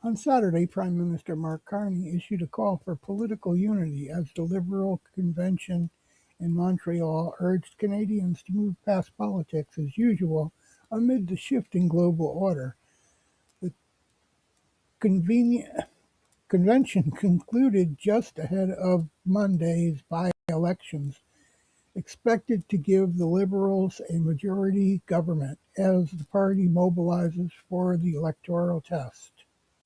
On Saturday, Prime Minister Mark Carney issued a call for political unity as the Liberal convention in Montreal urged Canadians to move past politics as usual amid the shifting global order. The convention concluded just ahead of Monday's by-elections, expected to give the Liberals a majority government as the party mobilizes for the electoral test.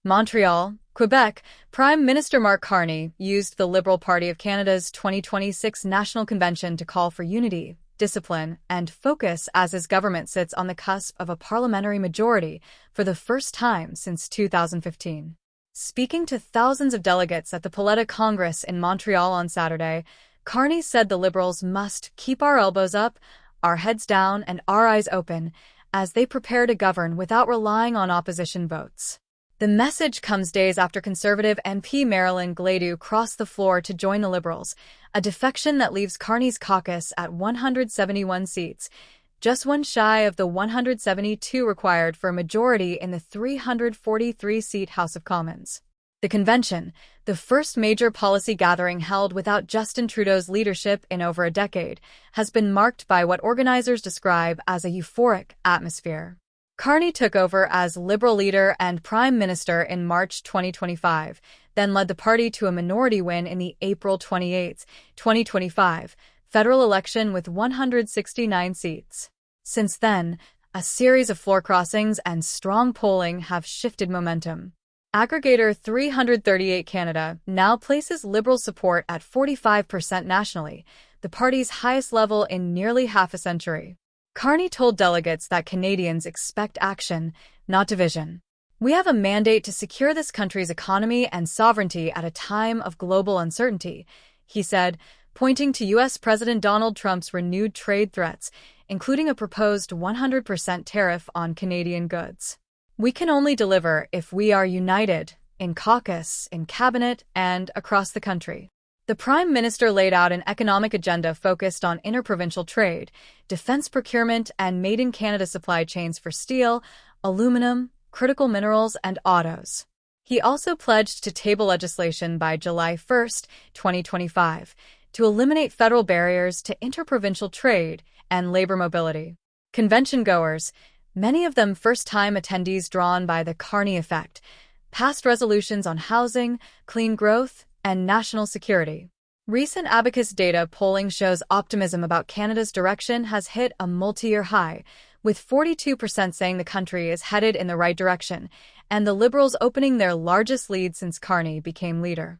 Montreal, Quebec, Prime Minister Mark Carney used the Liberal Party of Canada's 2026 National Convention to call for unity, discipline, and focus as his government sits on the cusp of a parliamentary majority for the first time since 2015. Speaking to thousands of delegates at the Palais Congress in Montreal on Saturday, Carney said the Liberals must keep our elbows up, our heads down, and our eyes open as they prepare to govern without relying on opposition votes. The message comes days after Conservative MP Marilyn Gladu crossed the floor to join the Liberals, a defection that leaves Carney's caucus at 171 seats, just one shy of the 172 required for a majority in the 343-seat House of Commons. The convention, the first major policy gathering held without Justin Trudeau's leadership in over a decade, has been marked by what organizers describe as a euphoric atmosphere. Carney took over as Liberal leader and Prime Minister in March 2025, then led the party to a minority win in the April 28, 2025, federal election with 169 seats. Since then, a series of floor crossings and strong polling have shifted momentum. Aggregator 338 Canada now places Liberal support at 45% nationally, the party's highest level in nearly half a century. Carney told delegates that Canadians expect action, not division. We have a mandate to secure this country's economy and sovereignty at a time of global uncertainty, he said, pointing to U.S. President Donald Trump's renewed trade threats, including a proposed 100% tariff on Canadian goods. We can only deliver if we are united, in caucus, in cabinet, and across the country. The Prime Minister laid out an economic agenda focused on interprovincial trade, defense procurement, and made-in-Canada supply chains for steel, aluminum, critical minerals, and autos. He also pledged to table legislation by July 1, 2025, to eliminate federal barriers to interprovincial trade and labor mobility. Convention-goers, many of them first-time attendees drawn by the Carney effect, passed resolutions on housing, clean growth, and national security. Recent Abacus data polling shows optimism about Canada's direction has hit a multi-year high, with 42% saying the country is headed in the right direction, and the Liberals opening their largest lead since Carney became leader.